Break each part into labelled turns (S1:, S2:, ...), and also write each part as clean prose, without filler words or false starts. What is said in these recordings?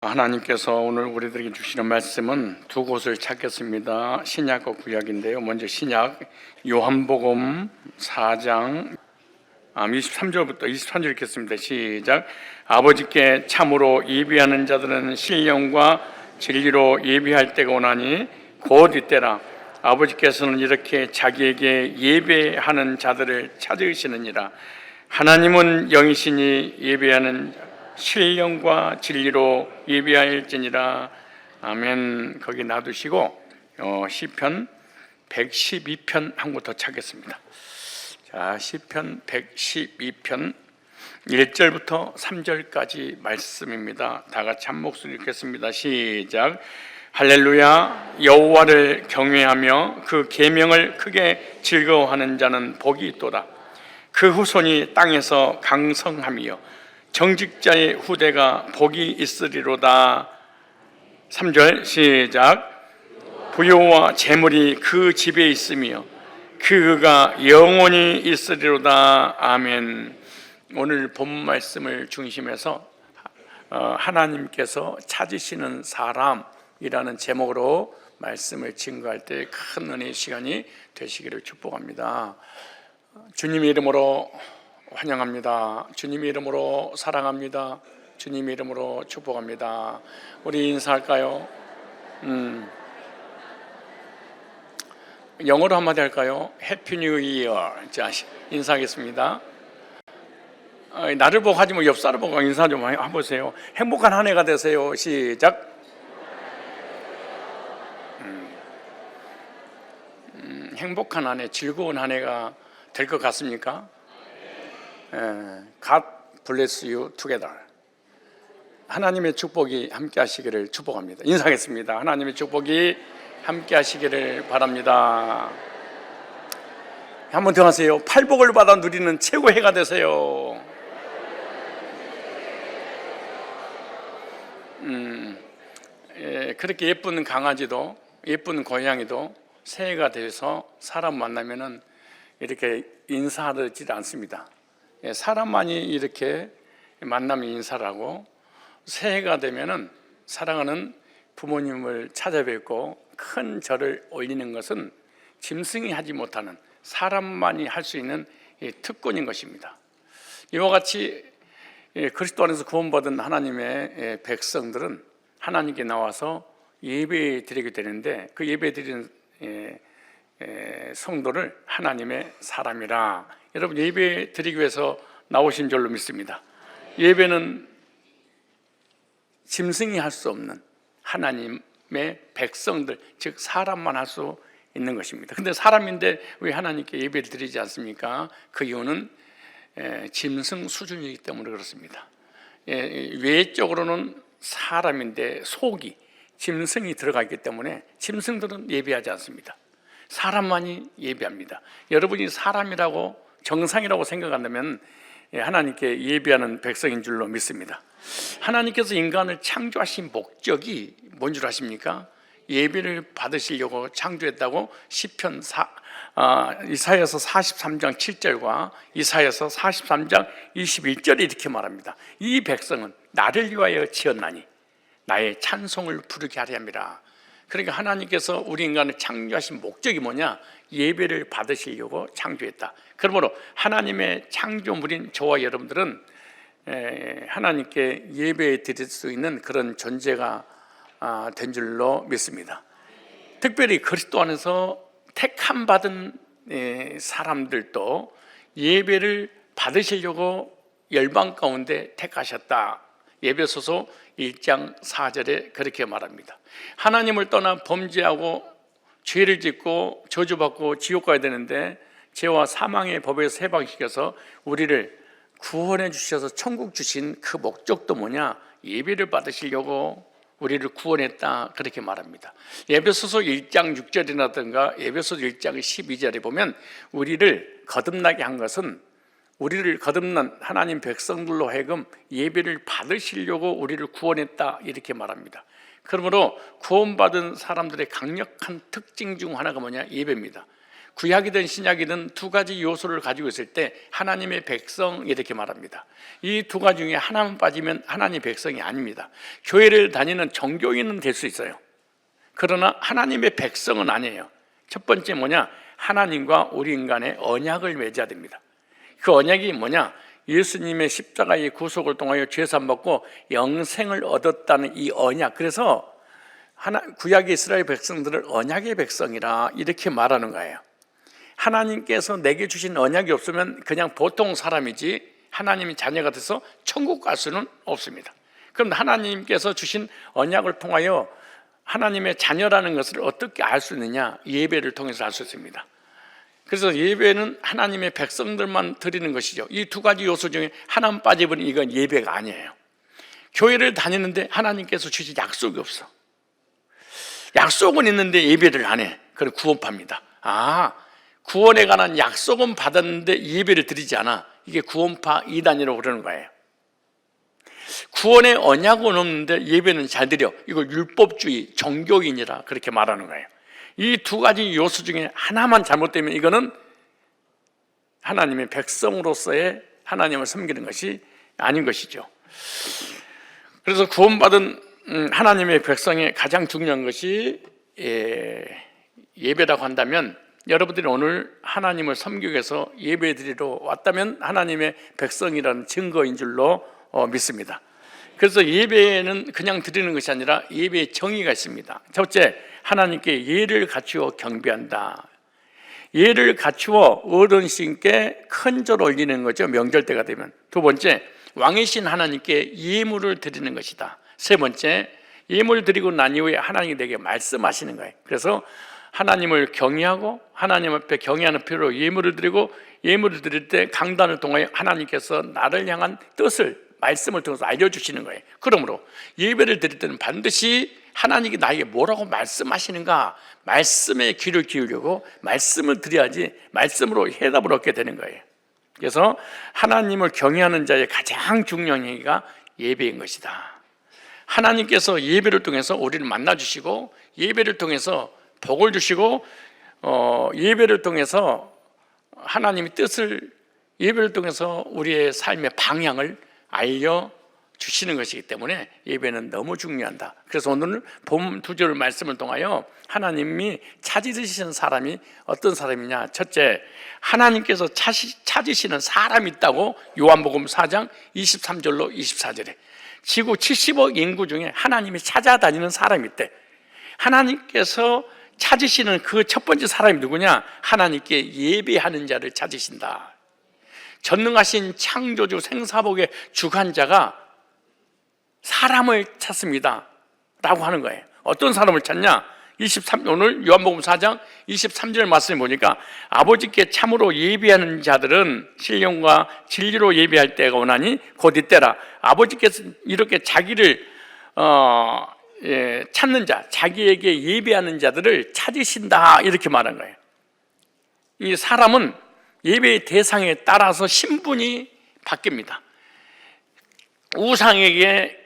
S1: 하나님께서 오늘 우리들에게 주시는 말씀은 두 곳을 찾겠습니다. 신약과 구약인데요. 먼저 신약 요한복음 4장 23절부터 23절 읽겠습니다. 시작. 아버지께 참으로 예비하는 자들은 신령과 진리로 예비할 때가 오나니 곧 이때라. 아버지께서는 이렇게 자기에게 예배하는 자들을 찾으시느니라. 하나님은 영이시니 예배하는 신령과 진리로 예비하일지니라. 아멘. 거기 놔두시고 시편 112편 한 번 더 찾겠습니다. 자, 시편 112편 1절부터 3절까지 말씀입니다. 다 같이 한 목소리 읽겠습니다. 시작. 할렐루야. 여호와를 경외하며 그 계명을 크게 즐거워하는 자는 복이 있도다. 그 후손이 땅에서 강성하며 정직자의 후대가 복이 있으리로다. 3절 시작. 부요와 재물이 그 집에 있으며 그가 영원히 있으리로다. 아멘. 오늘 본 말씀을 중심해서 하나님께서 찾으시는 사람이라는 제목으로 말씀을 증거할 때 큰 은혜의 시간이 되시기를 축복합니다. 주님의 이름으로 환영합니다. 주님의 이름으로 사랑합니다. 주님의 이름으로 축복합니다. 우리 인사할까요? 영어로 한마디 할까요? 해피 뉴 이어. 자, 인사하겠습니다. 나를 보고 하지 뭐 옆 사람 보고 인사 좀 해보세요. 행복한 한 해가 되세요. 시작. 행복한 한 해, 즐거운 한 해가 될 것 같습니까? God bless you together. 하나님의 축복이 함께 하시기를 축복합니다. 인사하겠습니다. 하나님의 축복이 함께 하시기를 바랍니다. 한 번 더 하세요. 팔복을 받아 누리는 최고의 해가 되세요. 그렇게 예쁜 강아지도 예쁜 고양이도 새해가 돼서 사람 만나면은 이렇게 인사하지 않습니다. 사람만이 이렇게 만나면 인사를 하고, 새해가 되면은 사랑하는 부모님을 찾아뵙고 큰 절을 올리는 것은 짐승이 하지 못하는, 사람만이 할 수 있는 특권인 것입니다. 이와 같이 그리스도 안에서 구원받은 하나님의 백성들은 하나님께 나와서 예배 드리게 되는데, 그 예배 드리는 성도를 하나님의 사람이라, 여러분 예배 드리기 위해서 나오신 줄로 믿습니다. 예배는 짐승이 할 수 없는 하나님의 백성들, 즉 사람만 할 수 있는 것입니다. 근데 사람인데 왜 하나님께 예배를 드리지 않습니까? 그 이유는 짐승 수준이기 때문에 그렇습니다. 외적으로는 사람인데 속이 짐승이 들어가 있기 때문에 짐승들은 예배하지 않습니다. 사람만이 예배합니다. 여러분이 사람이라고 정상이라고 생각한다면 하나님께 예배하는 백성인 줄로 믿습니다. 하나님께서 인간을 창조하신 목적이 뭔 줄 아십니까? 예배를 받으시려고 창조했다고 시편 이사야서 43장 7절과 이사야서 43장 21절에 이렇게 말합니다. 이 백성은 나를 위하여 지었나니 나의 찬송을 부르게 하려 함이라. 그러니까 하나님께서 우리 인간을 창조하신 목적이 뭐냐? 예배를 받으시려고 창조했다. 그러므로 하나님의 창조물인 저와 여러분들은 하나님께 예배 드릴 수 있는 그런 존재가 된 줄로 믿습니다. 특별히 그리스도 안에서 택함 받은 사람들도 예배를 받으시려고 열방 가운데 택하셨다. 에베소서 1장 4절에 그렇게 말합니다. 하나님을 떠나 범죄하고 죄를 짓고 저주받고 지옥 가야 되는데 죄와 사망의 법에서 해방시켜서 우리를 구원해 주셔서 천국 주신 그 목적도 뭐냐? 예배를 받으시려고 우리를 구원했다. 그렇게 말합니다. 에베소서 1장 6절이라든가 에베소서 1장 12절에 보면 우리를 거듭나게 한 것은, 우리를 거듭난 하나님 백성들로 하여금 예배를 받으시려고 우리를 구원했다. 이렇게 말합니다. 그러므로 구원받은 사람들의 강력한 특징 중 하나가 뭐냐? 예배입니다. 구약이든 신약이든 두 가지 요소를 가지고 있을 때 하나님의 백성 이렇게 말합니다. 이 두 가지 중에 하나만 빠지면 하나님의 백성이 아닙니다. 교회를 다니는 종교인은 될 수 있어요. 그러나 하나님의 백성은 아니에요. 첫 번째 뭐냐? 하나님과 우리 인간의 언약을 맺어야 됩니다. 그 언약이 뭐냐? 예수님의 십자가의 구속을 통하여 죄산 받고 영생을 얻었다는 이 언약. 그래서 구약의 이스라엘 백성들을 언약의 백성이라 이렇게 말하는 거예요. 하나님께서 내게 주신 언약이 없으면 그냥 보통 사람이지 하나님의 자녀가 돼서 천국 갈 수는 없습니다. 그럼 하나님께서 주신 언약을 통하여 하나님의 자녀라는 것을 어떻게 알 수 있느냐? 예배를 통해서 알 수 있습니다. 그래서 예배는 하나님의 백성들만 드리는 것이죠. 이 두 가지 요소 중에 하나만 빠져버리면 이건 예배가 아니에요. 교회를 다니는데 하나님께서 주신 약속이 없어. 약속은 있는데 예배를 안 해. 그럼 구원파입니다. 구원에 관한 약속은 받았는데 예배를 드리지 않아. 이게 구원파 이단이라고 그러는 거예요. 구원의 언약은 없는데 예배는 잘 드려. 이걸 율법주의, 종교인이라 그렇게 말하는 거예요. 이 두 가지 요소 중에 하나만 잘못되면 이거는 하나님의 백성으로서의 하나님을 섬기는 것이 아닌 것이죠. 그래서 구원받은 하나님의 백성의 가장 중요한 것이 예배라고 한다면, 여러분들이 오늘 하나님을 섬기기 위해서 예배 드리러 왔다면 하나님의 백성이라는 증거인 줄로 믿습니다. 그래서 예배는 그냥 드리는 것이 아니라 예배의 정의가 있습니다. 첫째, 하나님께 예를 갖추어 경배한다. 예를 갖추어 어른신께 큰 절 올리는 거죠. 명절 때가 되면. 두 번째, 왕이신 하나님께 예물을 드리는 것이다. 세 번째, 예물 드리고 난 이후에 하나님이 내게 말씀하시는 거예요. 그래서 하나님을 경외하고 하나님 앞에 경외하는 필요로 예물을 드리고, 예물을 드릴 때 강단을 통하여 하나님께서 나를 향한 뜻을 말씀을 통해서 알려주시는 거예요. 그러므로 예배를 드릴 때는 반드시 하나님이 나에게 뭐라고 말씀하시는가, 말씀에 귀를 기울이고 말씀을 드려야지 말씀으로 해답을 얻게 되는 거예요. 그래서 하나님을 경외하는 자의 가장 중요한 행위가 예배인 것이다. 하나님께서 예배를 통해서 우리를 만나주시고, 예배를 통해서 복을 주시고, 예배를 통해서 하나님의 뜻을, 예배를 통해서 우리의 삶의 방향을 알려주시는 것이기 때문에 예배는 너무 중요하다. 그래서 오늘 본 두 절 말씀을 통하여 하나님이 찾으시는 사람이 어떤 사람이냐? 첫째, 하나님께서 찾으시는 사람이 있다고 요한복음 4장 23절로 24절에 지구 70억 인구 중에 하나님이 찾아다니는 사람이 있대. 하나님께서 찾으시는 그 첫 번째 사람이 누구냐? 하나님께 예배하는 자를 찾으신다. 전능하신 창조주 생사복의 주관자가 사람을 찾습니다 라고 하는 거예요. 어떤 사람을 찾냐? 오늘 요한복음 4장 23절 말씀을 보니까, 아버지께 참으로 예배하는 자들은 신령과 진리로 예배할 때가 오나니 곧 이때라. 아버지께서 이렇게 자기를 찾는 자, 자기에게 예배하는 자들을 찾으신다, 이렇게 말한 거예요. 이 사람은 예배의 대상에 따라서 신분이 바뀝니다. 우상에게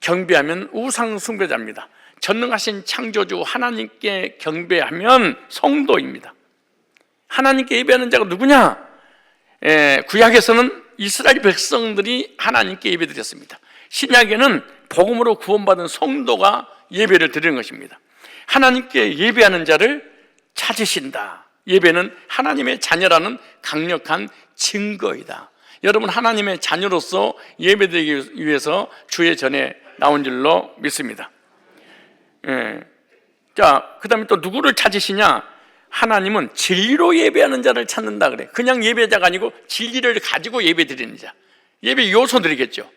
S1: 경배하면 우상 숭배자입니다. 전능하신 창조주 하나님께 경배하면 성도입니다. 하나님께 예배하는 자가 누구냐? 구약에서는 이스라엘 백성들이 하나님께 예배드렸습니다. 신약에는 복음으로 구원받은 성도가 예배를 드리는 것입니다. 하나님께 예배하는 자를 찾으신다. 예배는 하나님의 자녀라는 강력한 증거이다. 여러분, 하나님의 자녀로서 예배드리기 위해서 주의 전에 나온 줄로 믿습니다. 자, 그 다음에 또 누구를 찾으시냐? 하나님은 진리로 예배하는 자를 찾는다 그래. 그냥 예배자가 아니고 진리를 가지고 예배드리는 자. 예배 요소들이겠죠.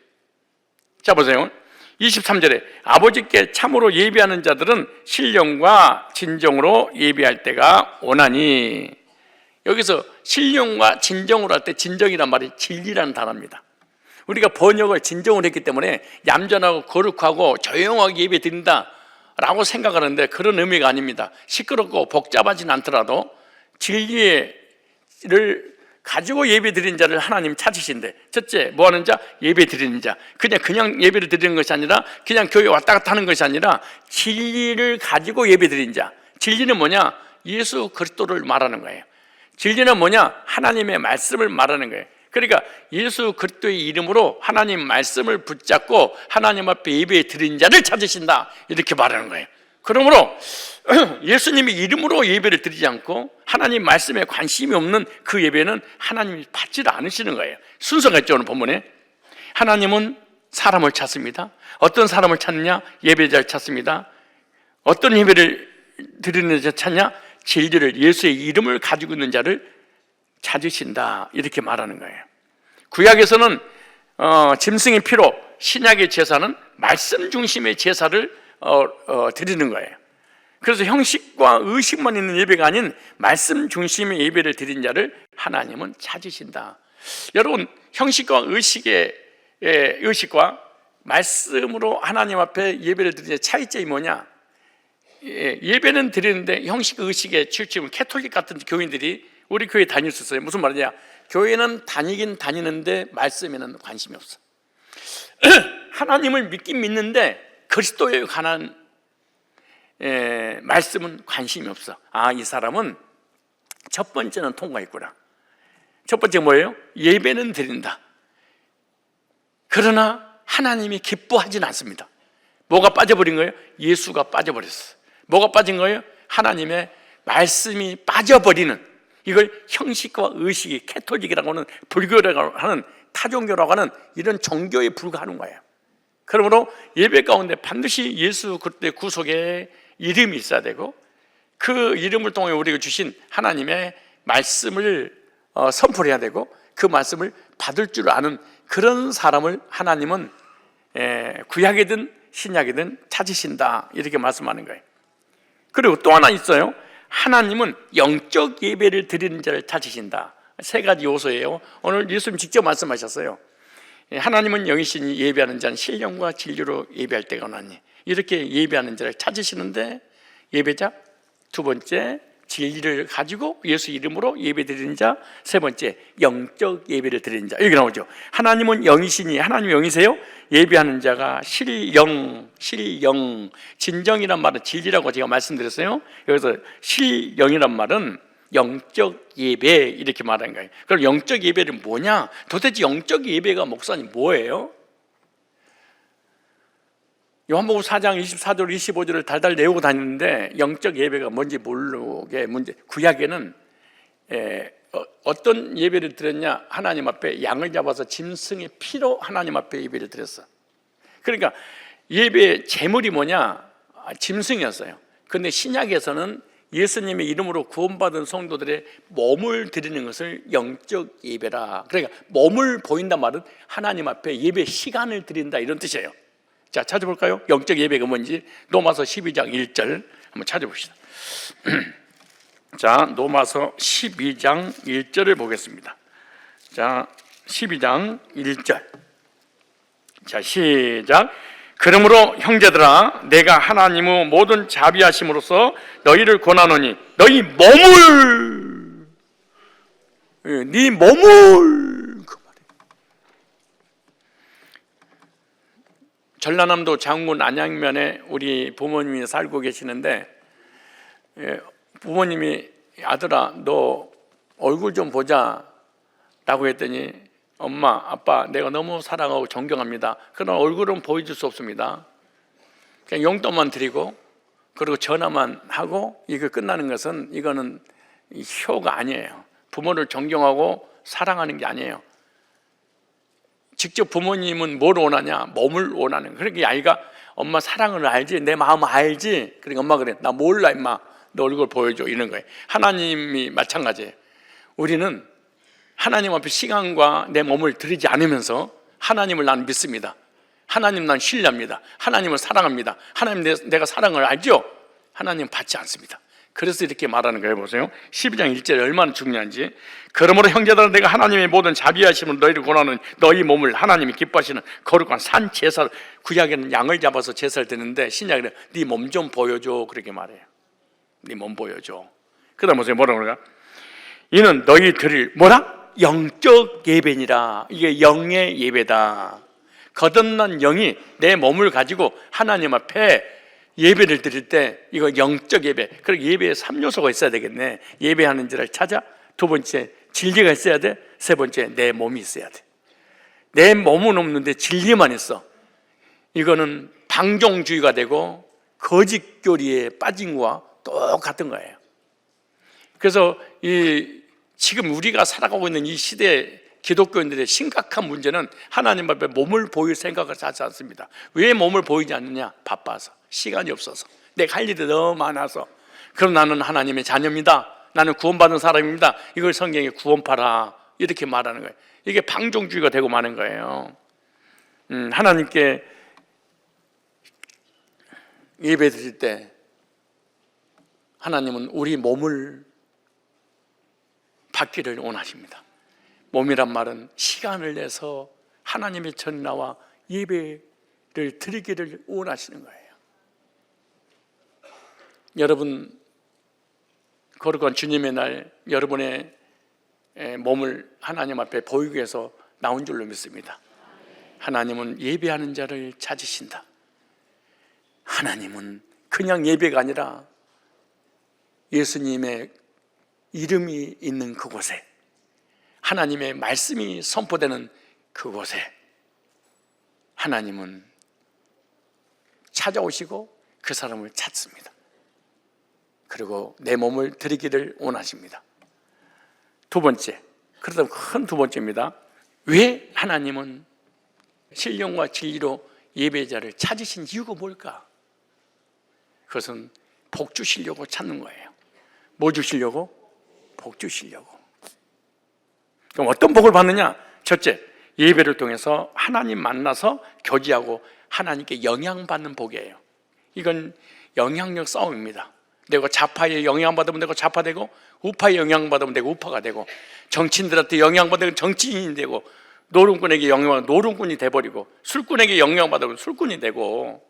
S1: 자, 보세요. 23절에 아버지께 참으로 예배하는 자들은 신령과 진정으로 예배할 때가 오나니. 여기서 신령과 진정으로 할 때, 진정이란 말이 진리라는 단어입니다. 우리가 번역을 진정으로 했기 때문에 얌전하고 거룩하고 조용하게 예배 드린다 라고 생각하는데, 그런 의미가 아닙니다. 시끄럽고 복잡하진 않더라도 진리를 가지고 예배 드리는 자를 하나님 찾으신대. 첫째, 뭐 하는 자? 예배 드리는 자. 그냥 예배를 드리는 것이 아니라, 그냥 교회 왔다 갔다 하는 것이 아니라 진리를 가지고 예배 드리는 자. 진리는 뭐냐? 예수 그리스도를 말하는 거예요. 진리는 뭐냐? 하나님의 말씀을 말하는 거예요. 그러니까 예수 그리스도의 이름으로 하나님 말씀을 붙잡고 하나님 앞에 예배 드린 자를 찾으신다, 이렇게 말하는 거예요. 그러므로 예수님의 이름으로 예배를 드리지 않고 하나님 말씀에 관심이 없는 그 예배는 하나님이 받지를 않으시는 거예요. 순서가 있죠, 오늘 본문에. 하나님은 사람을 찾습니다. 어떤 사람을 찾느냐? 예배자를 찾습니다. 어떤 예배를 드리는 자 찾냐? 진리를, 예수의 이름을 가지고 있는 자를 찾으신다, 이렇게 말하는 거예요. 구약에서는 짐승의 피로, 신약의 제사는 말씀 중심의 제사를 드리는 거예요. 그래서 형식과 의식만 있는 예배가 아닌 말씀 중심의 예배를 드린 자를 하나님은 찾으신다. 여러분, 형식과 의식과 말씀으로 하나님 앞에 예배를 드리는 차이점이 뭐냐? 예배는 드리는데 형식 의식에 치우치면 캐톨릭 같은 교인들이 우리 교회 다닐 수 있어요. 무슨 말이냐? 교회는 다니긴 다니는데 말씀에는 관심이 없어. 하나님을 믿긴 믿는데 그리스도에 관한 말씀은 관심이 없어. 아, 이 사람은 첫 번째는 통과했구나. 첫 번째 뭐예요? 예배는 드린다. 그러나 하나님이 기뻐하진 않습니다. 뭐가 빠져버린 거예요? 예수가 빠져버렸어. 뭐가 빠진 거예요? 하나님의 말씀이 빠져버리는, 이걸 형식과 의식이, 캐톨릭이라고 하는, 불교라고 하는, 타종교라고 하는 이런 종교에 불과하는 거예요. 그러므로 예배 가운데 반드시 예수 그리스도의 구속의 이름이 있어야 되고, 그 이름을 통해 우리가 주신 하나님의 말씀을 선포해야 되고, 그 말씀을 받을 줄 아는 그런 사람을 하나님은 구약이든 신약이든 찾으신다, 이렇게 말씀하는 거예요. 그리고 또 하나 있어요. 하나님은 영적 예배를 드리는 자를 찾으신다. 세 가지 요소예요. 오늘 예수님 직접 말씀하셨어요. 하나님은 영이시니 예배하는 자는 신령과 진리로 예배할 때가 오나니, 이렇게 예배하는 자를 찾으시는데, 예배자, 두 번째 진리를 가지고 예수 이름으로 예배 드리는 자, 세 번째 영적 예배를 드리는 자, 여기 나오죠. 하나님은 영이시니, 하나님 영이세요? 예배하는 자가 실영, 진정이란 말은 진리라고 제가 말씀드렸어요. 여기서 실영이란 말은 영적 예배, 이렇게 말하는 거예요. 그럼 영적 예배는 뭐냐? 도대체 영적 예배가, 목사님, 뭐예요? 요한복음 4장 24절 25절을 달달 내우고 다니는데 영적 예배가 뭔지 모르게, 구약에는 어떤 예배를 드렸냐? 하나님 앞에 양을 잡아서 짐승의 피로 하나님 앞에 예배를 드렸어. 그러니까 예배의 제물이 뭐냐? 짐승이었어요. 그런데 신약에서는 예수님의 이름으로 구원받은 성도들의 몸을 드리는 것을 영적 예배라. 그러니까 몸을 보인단 말은 하나님 앞에 예배 시간을 드린다, 이런 뜻이에요. 자, 찾아볼까요? 영적 예배가 뭔지. 로마서 12장 1절 한번 찾아봅시다. 자, 로마서 12장 1절을 보겠습니다. 자, 12장 1절. 자, 시작. 그러므로 형제들아, 내가 하나님의 모든 자비하심으로써 너희를 권하노니 너희 몸을, 네 몸을, 전라남도 장군 안양면에 우리 부모님이 살고 계시는데, 부모님이 아들아, 너 얼굴 좀 보자 라고 했더니, 엄마, 아빠, 내가 너무 사랑하고 존경합니다. 그러나 얼굴은 보여줄 수 없습니다. 그냥 용돈만 드리고 그리고 전화만 하고 이거 끝나는 것은, 이거는 효가 아니에요. 부모를 존경하고 사랑하는 게 아니에요. 직접 부모님은 뭘 원하냐? 몸을 원하는. 그러니까 아이가 엄마 사랑을 알지, 내 마음 알지. 그러니까 엄마 그래, 나 몰라 임마, 너 얼굴 보여줘, 이런 거예요. 하나님이 마찬가지예요. 우리는 하나님 앞에 시간과 내 몸을 드리지 않으면서 하나님을 난 믿습니다. 하나님 난 신뢰합니다. 하나님을 사랑합니다. 하나님 내가 사랑을 알죠? 하나님 받지 않습니다. 그래서 이렇게 말하는 거예요. 보세요. 12장 1절이 얼마나 중요한지. 그러므로 형제들아, 내가 하나님의 모든 자비하심을 너희를 권하는 너희 몸을 하나님이 기뻐하시는 거룩한 산 제사, 구약에는 양을 잡아서 제사를 드리는데 신약에는 네 몸 좀 보여줘, 그렇게 말해요. 네 몸 보여줘. 그 다음 보세요. 뭐라고 그럴까? 이는 너희 드릴 뭐라? 영적 예배니라. 이게 영의 예배다. 거듭난 영이 내 몸을 가지고 하나님 앞에 예배를 드릴 때, 이거 영적 예배. 그리고 예배에 3요소가 있어야 되겠네. 예배하는 자를 찾아, 두 번째, 진리가 있어야 돼. 세 번째, 내 몸이 있어야 돼. 내 몸은 없는데 진리만 있어. 이거는 방종주의가 되고 거짓교리에 빠진 거와 똑같은 거예요. 그래서 지금 우리가 살아가고 있는 이 시대에 기독교인들의 심각한 문제는 하나님 앞에 몸을 보일 생각을 하지 않습니다. 왜 몸을 보이지 않느냐? 바빠서, 시간이 없어서, 내가 할 일이 너무 많아서. 그럼 나는 하나님의 자녀입니다, 나는 구원받은 사람입니다, 이걸 성경에 구원파라 이렇게 말하는 거예요. 이게 방종주의가 되고 마는 거예요. 하나님께 예배 드릴 때 하나님은 우리 몸을 받기를 원하십니다. 몸이란 말은 시간을 내서 하나님의 전 나와 예배를 드리기를 원하시는 거예요. 여러분, 거룩한 주님의 날 여러분의 몸을 하나님 앞에 보이기 위해서 나온 줄로 믿습니다. 하나님은 예배하는 자를 찾으신다. 하나님은 그냥 예배가 아니라 예수님의 이름이 있는 그곳에, 하나님의 말씀이 선포되는 그곳에 하나님은 찾아오시고 그 사람을 찾습니다. 그리고 내 몸을 드리기를 원하십니다. 두 번째, 그렇다면 큰 두 번째입니다. 왜 하나님은 신령과 진리로 예배자를 찾으신 이유가 뭘까? 그것은 복 주시려고 찾는 거예요. 뭐 주시려고? 복 주시려고. 그럼 어떤 복을 받느냐? 첫째, 예배를 통해서 하나님 만나서 교제하고 하나님께 영향받는 복이에요. 이건 영향력 싸움입니다. 내가 좌파에 영향받으면 내가 좌파되고, 우파에 영향받으면 내가 우파가 되고, 정치인들한테 영향받으면 정치인이 되고, 노름꾼에게 영향받으면 노름꾼이 돼버리고, 술꾼에게 영향받으면 술꾼이 되고,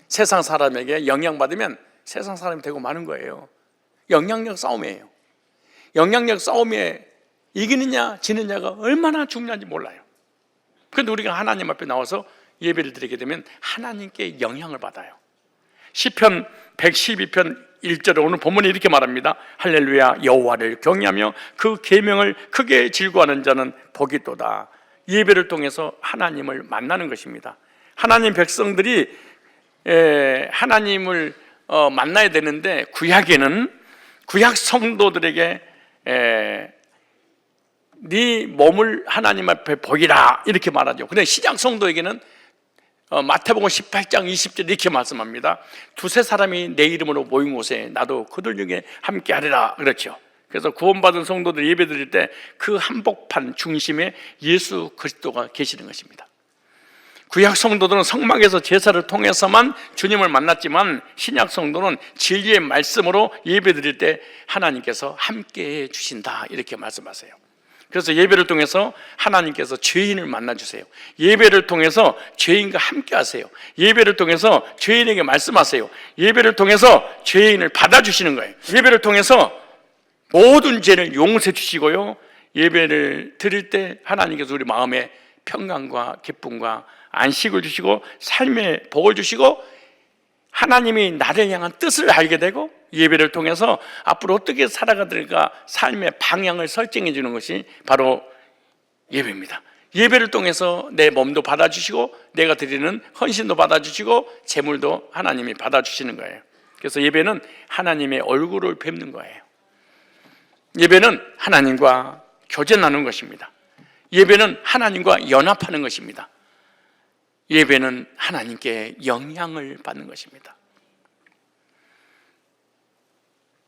S1: 세상 사람에게 영향받으면 세상 사람이 되고 마는 거예요. 영향력 싸움이에요. 영향력 싸움에 이기느냐 지느냐가 얼마나 중요한지 몰라요. 그런데 우리가 하나님 앞에 나와서 예배를 드리게 되면 하나님께 영향을 받아요. 시편 112편 1절에 오늘 본문이 이렇게 말합니다. 할렐루야, 여호와를 경외하며 그 계명을 크게 즐거워하는 자는 복이 있도다. 예배를 통해서 하나님을 만나는 것입니다. 하나님 백성들이 하나님을 만나야 되는데, 구약 성도들에게 네 몸을 하나님 앞에 보이라 이렇게 말하죠. 근데 신약 성도에게는 마태복음 18장 20절 이렇게 말씀합니다. 두세 사람이 내 이름으로 모인 곳에 나도 그들 중에 함께 하리라 그렇죠. 그래서 구원받은 성도들 예배 드릴 때 그 한복판 중심에 예수 그리스도가 계시는 것입니다. 구약 성도들은 성막에서 제사를 통해서만 주님을 만났지만, 신약 성도는 진리의 말씀으로 예배 드릴 때 하나님께서 함께해 주신다 이렇게 말씀하세요. 그래서 예배를 통해서 하나님께서 죄인을 만나주세요. 예배를 통해서 죄인과 함께 하세요. 예배를 통해서 죄인에게 말씀하세요. 예배를 통해서 죄인을 받아주시는 거예요. 예배를 통해서 모든 죄를 용서해 주시고요, 예배를 드릴 때 하나님께서 우리 마음에 평강과 기쁨과 안식을 주시고 삶의 복을 주시고, 하나님이 나를 향한 뜻을 알게 되고, 예배를 통해서 앞으로 어떻게 살아가들까 삶의 방향을 설정해 주는 것이 바로 예배입니다. 예배를 통해서 내 몸도 받아주시고, 내가 드리는 헌신도 받아주시고, 재물도 하나님이 받아주시는 거예요. 그래서 예배는 하나님의 얼굴을 뵙는 거예요. 예배는 하나님과 교제 나누는 것입니다. 예배는 하나님과 연합하는 것입니다. 예배는 하나님께 영향을 받는 것입니다.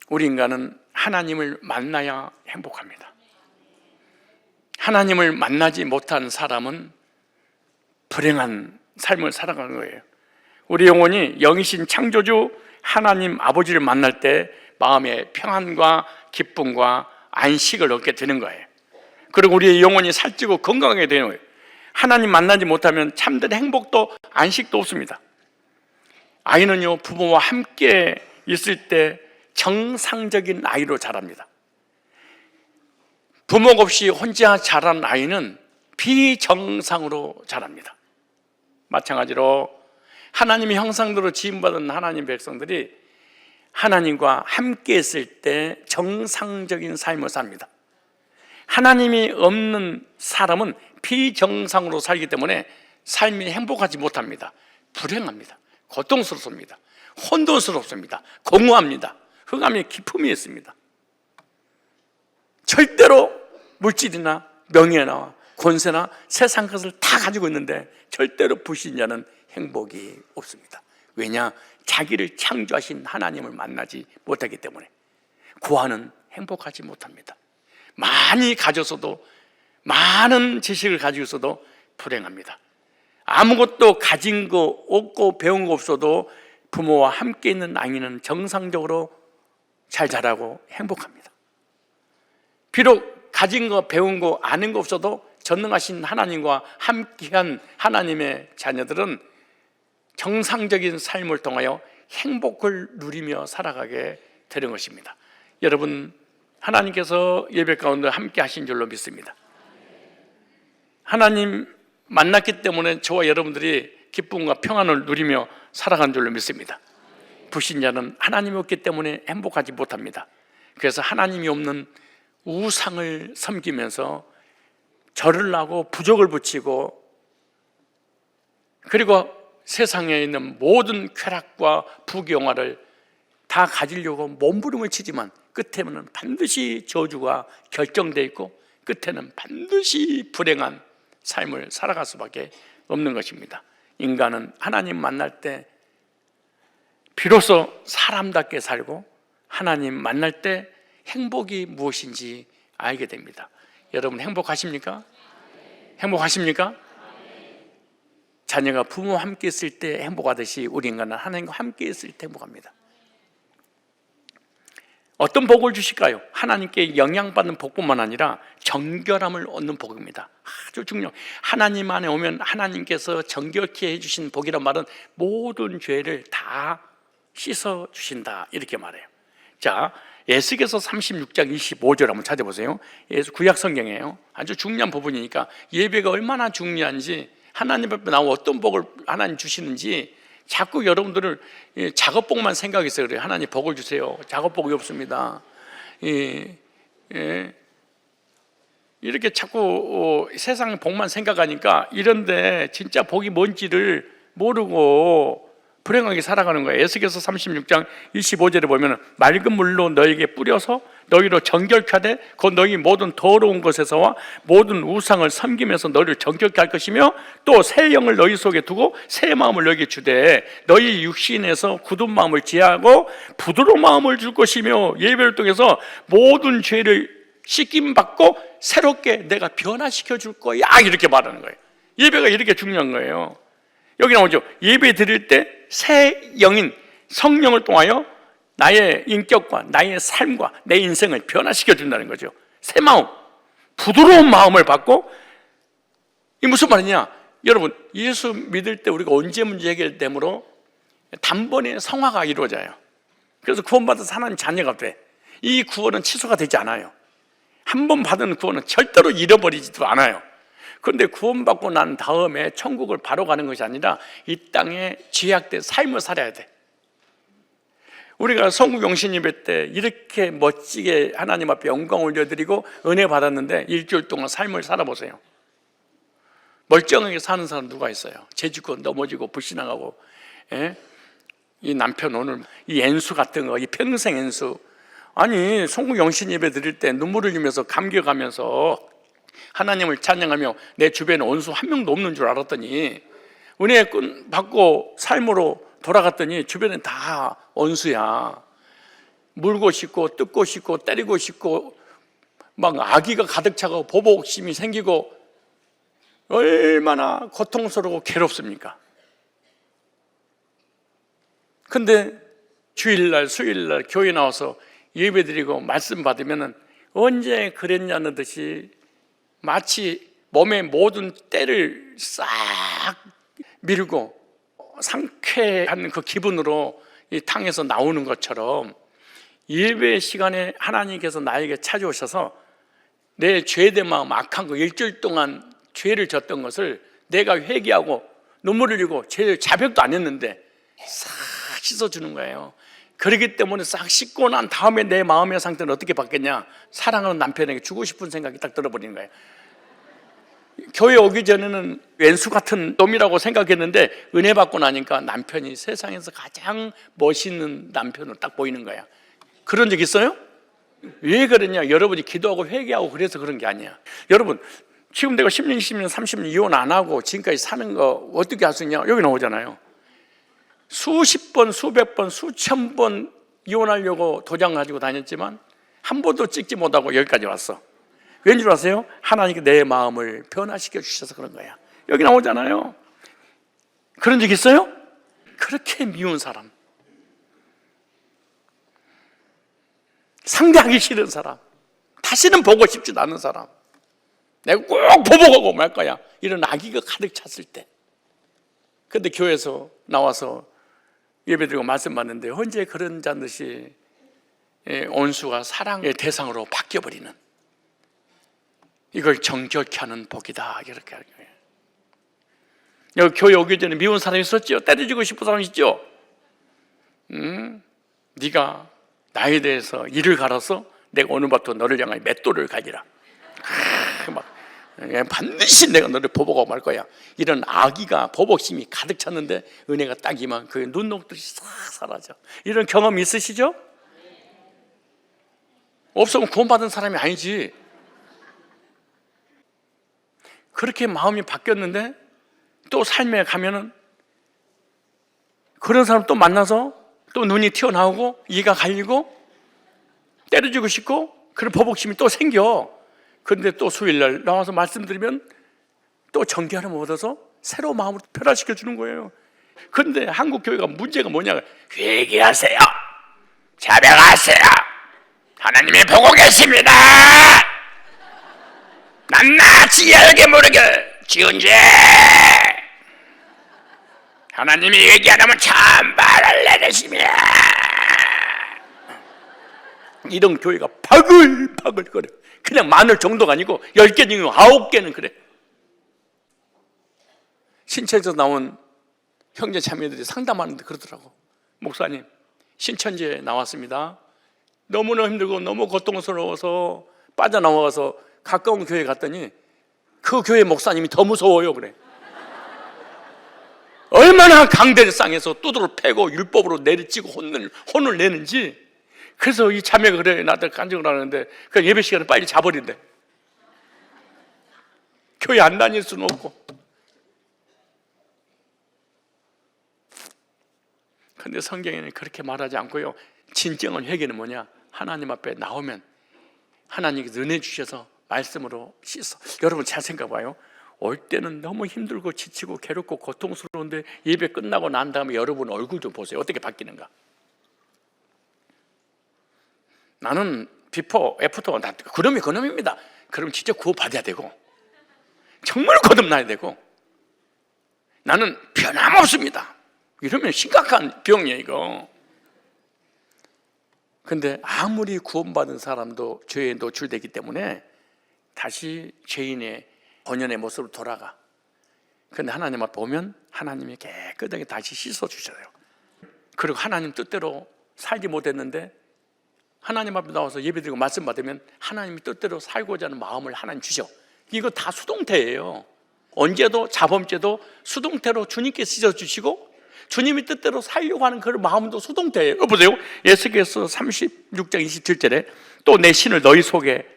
S1: 우리 인간은 하나님을 만나야 행복합니다. 하나님을 만나지 못한 사람은 불행한 삶을 살아가는 거예요. 우리 영혼이 영이신 창조주 하나님 아버지를 만날 때 마음의 평안과 기쁨과 안식을 얻게 되는 거예요. 그리고 우리의 영혼이 살찌고 건강하게 되는 거예요. 하나님 만나지 못하면 참된 행복도 안식도 없습니다. 아이는요, 부모와 함께 있을 때 정상적인 아이로 자랍니다. 부모가 없이 혼자 자란 아이는 비정상으로 자랍니다. 마찬가지로 하나님의 형상대로 지음받은 하나님 백성들이 하나님과 함께 있을 때 정상적인 삶을 삽니다. 하나님이 없는 사람은 비정상으로 살기 때문에 삶이 행복하지 못합니다. 불행합니다. 고통스럽습니다. 혼돈스럽습니다. 공허합니다. 흑암의 기품이 있습니다. 절대로 물질이나 명예나 권세나 세상 것을 다 가지고 있는데 절대로 불신자는 행복이 없습니다. 왜냐? 자기를 창조하신 하나님을 만나지 못하기 때문에 구하는 행복하지 못합니다. 많이 가졌어도, 많은 지식을 가지고 있어도 불행합니다. 아무것도 가진 거 없고 배운 거 없어도 부모와 함께 있는 아이는 정상적으로 잘 자라고 행복합니다. 비록 가진 거, 배운 거, 아는 거 없어도 전능하신 하나님과 함께한 하나님의 자녀들은 정상적인 삶을 통하여 행복을 누리며 살아가게 되는 것입니다. 여러분, 하나님께서 예배 가운데 함께 하신 줄로 믿습니다. 하나님 만났기 때문에 저와 여러분들이 기쁨과 평안을 누리며 살아간 줄로 믿습니다. 불신자는 하나님이 없기 때문에 행복하지 못합니다. 그래서 하나님이 없는 우상을 섬기면서 절을 하고 부족을 붙이고, 그리고 세상에 있는 모든 쾌락과 부귀영화를 다 가지려고 몸부림을 치지만 끝에는 반드시 저주가 결정되어 있고 끝에는 반드시 불행한 삶을 살아갈 수밖에 없는 것입니다. 인간은 하나님 만날 때 비로소 사람답게 살고 하나님 만날 때 행복이 무엇인지 알게 됩니다. 여러분 행복하십니까? 행복하십니까? 자녀가 부모와 함께 있을 때 행복하듯이 우리 인간은 하나님과 함께 있을 때 행복합니다. 어떤 복을 주실까요? 하나님께 영향받는 복뿐만 아니라 정결함을 얻는 복입니다. 아주 중요해요. 하나님 안에 오면 하나님께서 정결케 해주신 복이란 말은 모든 죄를 다 씻어주신다, 이렇게 말해요. 자, 에스겔서 36장 25절 한번 찾아보세요. 구약 성경이에요. 아주 중요한 부분이니까 예배가 얼마나 중요한지, 하나님 앞에 나와 어떤 복을 하나님 주시는지 자꾸 여러분들을 작업복만 생각해서 그래요. 하나님 복을 주세요. 작업복이 없습니다. 이렇게 자꾸 세상 복만 생각하니까 이런데 진짜 복이 뭔지를 모르고 불행하게 살아가는 거예요. 에스겔서 36장 25절에 보면 맑은 물로 너에게 뿌려서 너희로 정결케 하되 곧 너희 모든 더러운 것에서와 모든 우상을 섬기면서 너희를 정결케 할 것이며 또 새 영을 너희 속에 두고 새 마음을 너희에게 주되 너희 육신에서 굳은 마음을 제하고 부드러운 마음을 줄 것이며 예배를 통해서 모든 죄를 씻김받고 새롭게 내가 변화시켜 줄 거야, 이렇게 말하는 거예요. 예배가 이렇게 중요한 거예요. 여기 나오죠. 예배 드릴 때 새 영인 성령을 통하여 나의 인격과 나의 삶과 내 인생을 변화시켜 준다는 거죠. 새 마음, 부드러운 마음을 받고, 이 무슨 말이냐? 여러분, 예수 믿을 때 우리가 언제 문제 해결되므로 단번에 성화가 이루어져요. 그래서 구원받아서 하나님 자녀가 돼. 이 구원은 취소가 되지 않아요. 한 번 받은 구원은 절대로 잃어버리지도 않아요. 그런데 구원받고 난 다음에 천국을 바로 가는 것이 아니라 이 땅에 죄악된 삶을 살아야 돼. 우리가 성국영신 예배 때 이렇게 멋지게 하나님 앞에 영광 올려드리고 은혜 받았는데 일주일 동안 삶을 살아보세요. 멀쩡하게 사는 사람 누가 있어요? 죄짓고 넘어지고 불신앙하고, 이 남편 오늘 이 엔수 같은 거, 이 평생 엔수. 아니, 성국영신 예배 드릴 때 눈물을 흘리면서 감격하면서 하나님을 찬양하며 내 주변에 원수 한 명도 없는 줄 알았더니 은혜 받고 삶으로 돌아갔더니 주변엔 다 원수야. 물고 싶고 뜯고 싶고 때리고 싶고 막 악의가 가득 차고 보복심이 생기고 얼마나 고통스럽고 괴롭습니까? 근데 주일날 수요일날 교회 나와서 예배드리고 말씀 받으면 언제 그랬냐는 듯이 마치 몸의 모든 때를 싹 밀고 상쾌한 그 기분으로 이 탕에서 나오는 것처럼 예배 시간에 하나님께서 나에게 찾아오셔서 내 죄된 마음, 악한 거, 일주일 동안 죄를 졌던 것을 내가 회개하고 눈물을 흘리고 죄 자백도 안 했는데 싹 씻어주는 거예요. 그렇기 때문에 싹 씻고 난 다음에 내 마음의 상태는 어떻게 바뀌었냐? 사랑하는 남편에게 주고 싶은 생각이 딱 들어버리는 거예요. 교회 오기 전에는 왼수 같은 놈이라고 생각했는데 은혜 받고 나니까 남편이 세상에서 가장 멋있는 남편으로 딱 보이는 거야. 그런 적 있어요? 왜 그러냐? 여러분이 기도하고 회개하고 그래서 그런 게 아니야. 여러분, 지금 내가 10년, 20년, 30년 이혼 안 하고 지금까지 사는 거 어떻게 할 수 있냐? 여기 나오잖아요. 수십 번, 수백 번, 수천 번 이혼하려고 도장 가지고 다녔지만 한 번도 찍지 못하고 여기까지 왔어. 왠 줄 아세요? 하나님께 내 마음을 변화시켜 주셔서 그런 거야. 여기 나오잖아요. 그런 적 있어요? 그렇게 미운 사람, 상대하기 싫은 사람, 다시는 보고 싶지도 않은 사람, 내가 꼭 보복하고 말 거야, 이런 악의가 가득 찼을 때. 근데 교회에서 나와서 예배드리고 말씀 받는데 언제 그런 자듯이 온수가 사랑의 대상으로 바뀌어버리는, 이걸 정결케 하는 복이다, 이렇게 하는 거예요. 여기 교회 오기 전에 미운 사람이 있었죠? 때려주고 싶은 사람이 있죠? 네가 나에 대해서 이를 갈아서 내가 오늘부터 너를 향하여 맷돌을 가지라. 반드시 내가 너를 보복하고 말 거야. 이런 악의가, 보복심이 가득 찼는데 은혜가 딱 임하면 그 눈녹듯이 싹 사라져. 이런 경험 있으시죠? 없으면 구원받은 사람이 아니지. 그렇게 마음이 바뀌었는데 또 삶에 가면은 그런 사람 또 만나서 또 눈이 튀어나오고 이가 갈리고 때려주고 싶고 그런 보복심이 또 생겨. 그런데 또 수요일날 나와서 말씀드리면 또 정결함을 얻어서 새로운 마음으로 변화시켜 주는 거예요. 그런데 한국 교회가 문제가 뭐냐? 회개하세요, 자백하세요, 하나님이 보고 계십니다. 낱낱이 알게 모르게 지은 죄, 하나님이 얘기 안 하면 찬바를 내리시며, 이런 교회가 바글바글거려. 그냥 많을 정도가 아니고 10개 중에 9개는 그래. 신천지에서 나온 형제 자매들이 상담하는데 그러더라고. 목사님, 신천지에 나왔습니다. 너무나 힘들고 너무 고통스러워서 빠져나와서 가까운 교회 갔더니 그 교회 목사님이 더 무서워요, 그래. 얼마나 강대상에서 두드러 패고 율법으로 내리치고 혼을 내는지. 그래서 이 자매가 그래, 나한테 간증을 하는데 그 예배 시간에 빨리 자버린대. 교회 안 다닐 수는 없고. 근데 성경에는 그렇게 말하지 않고요, 진정한 회개는 뭐냐? 하나님 앞에 나오면 하나님께서 은혜 주셔서 말씀으로 씻어. 여러분 잘 생각해봐요. 올 때는 너무 힘들고 지치고 괴롭고 고통스러운데 예배 끝나고 난 다음에 여러분 얼굴 좀 보세요. 어떻게 바뀌는가? 나는 비포, 애프터가 다 그놈입니다. 그럼 진짜 구원받아야 되고 정말 거듭나야 되고, 나는 변함없습니다. 이러면 심각한 병이에요, 이거. 근데 아무리 구원받은 사람도 죄에 노출되기 때문에 다시 죄인의 본연의 모습으로 돌아가. 근데 하나님 앞에 오면 하나님이 깨끗하게 다시 씻어주셔요. 그리고 하나님 뜻대로 살지 못했는데 하나님 앞에 나와서 예배드리고 말씀 받으면 하나님이 뜻대로 살고자 하는 마음을 하나님 주셔. 이거 다 수동태예요. 언제도 자범죄도 수동태로 주님께 씻어주시고 주님이 뜻대로 살려고 하는 그 마음도 수동태예요. 보세요. 에스겔서 36장 27절에 또 내 신을 너희 속에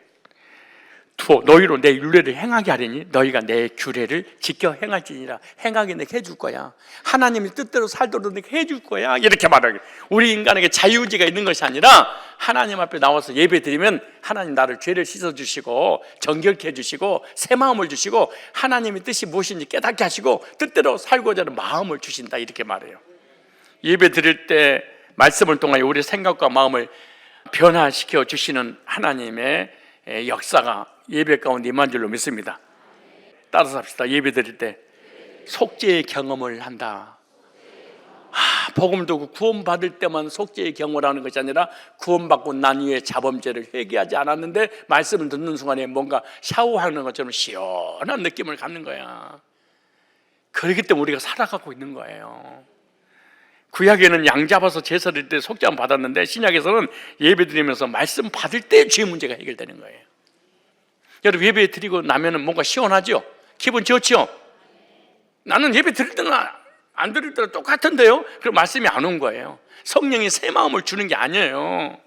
S1: 두어 너희로 내 율례를 행하게 하리니 너희가 내 규례를 지켜 행할지니라. 행하게 내게 해줄 거야. 하나님이 뜻대로 살도록 내게 해줄 거야. 이렇게 말하게. 우리 인간에게 자유의지가 있는 것이 아니라 하나님 앞에 나와서 예배드리면 하나님 나를 죄를 씻어주시고 정결케 해주시고 새 마음을 주시고 하나님의 뜻이 무엇인지 깨닫게 하시고 뜻대로 살고자 하는 마음을 주신다, 이렇게 말해요. 예배드릴 때 말씀을 통하여 우리 생각과 마음을 변화시켜 주시는 하나님의 역사가 예배 가운데 임한 줄로 믿습니다. 따라서 합시다. 예배 드릴 때 속죄의 경험을 한다. 복음 듣고 구원받을 때만 속죄의 경험을 하는 것이 아니라 구원받고 난 후에 자범죄를 회개하지 않았는데 말씀을 듣는 순간에 뭔가 샤워하는 것처럼 시원한 느낌을 갖는 거야. 그렇기 때문에 우리가 살아가고 있는 거예요. 구약에는 양 잡아서 제사 드릴 때 속죄함 받았는데 신약에서는 예배 드리면서 말씀 받을 때 죄 문제가 해결되는 거예요. 여러분, 예배 드리고 나면은 뭔가 시원하죠? 기분 좋죠? 나는 예배 드릴 때나 안 드릴 때나 똑같은데요? 그럼 말씀이 안 온 거예요. 성령이 새 마음을 주는 게 아니에요.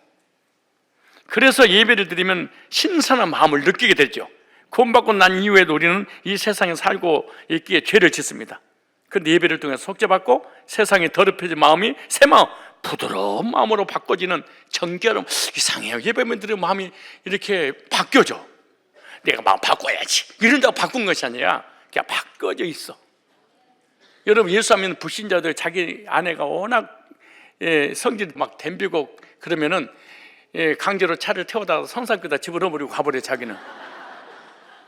S1: 그래서 예배를 드리면 신선한 마음을 느끼게 되죠. 구원받고 난 이후에도 우리는 이 세상에 살고 있기에 죄를 짓습니다. 그런데 예배를 통해서 속죄받고 세상에 더럽혀진 마음이 새 마음, 부드러운 마음으로 바꿔지는 정결함. 이상해요. 예배만 드리면 마음이 이렇게 바뀌어져. 내가 마음 바꿔야지 이런다고 바꾼 것이 아니라 그냥 바꿔져 있어. 여러분, 예수 안 믿는 불신자들 자기 아내가 워낙 성질이 막 덤비고 그러면은 강제로 차를 태워다가 성산교에다 집어넣어버리고 가버려. 자기는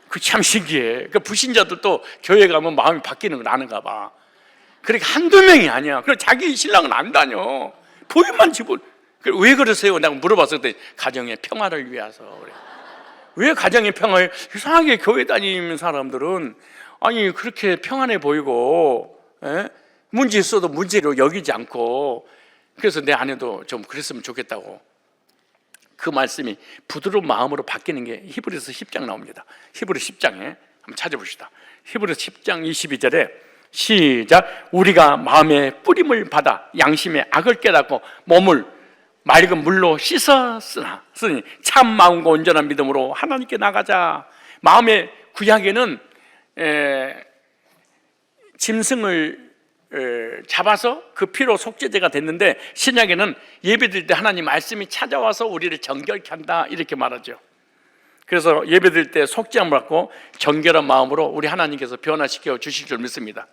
S1: 그 참 신기해. 그 불신자들도 교회 가면 마음이 바뀌는 걸 아는가 봐. 그러니까 한두 명이 아니야. 그래, 자기 신랑은 안 다녀. 보이만 집어. 왜 그러세요? 내가 물어봤을 때 가정의 평화를 위해서 그래. 왜 가정의 평화에? 이상하게 교회 다니는 사람들은 아니 그렇게 평안해 보이고 문제 있어도 문제로 여기지 않고, 그래서 내 아내도 좀 그랬으면 좋겠다고. 그 말씀이 부드러운 마음으로 바뀌는 게 히브리서 10장 나옵니다. 히브리 10장에 한번 찾아봅시다. 히브리서 10장 22절에 시작. 우리가 마음의 뿌림을 받아 양심의 악을 깨닫고 몸을 맑은 물로 씻었으니 참 마음과 온전한 믿음으로 하나님께 나가자. 마음의 구약에는 짐승을 잡아서 그 피로 속죄제가 됐는데 신약에는 예배드릴 때 하나님 말씀이 찾아와서 우리를 정결케 한다 이렇게 말하죠. 그래서 예배드릴 때 속죄함을 받고 정결한 마음으로 우리 하나님께서 변화시켜 주실 줄 믿습니다.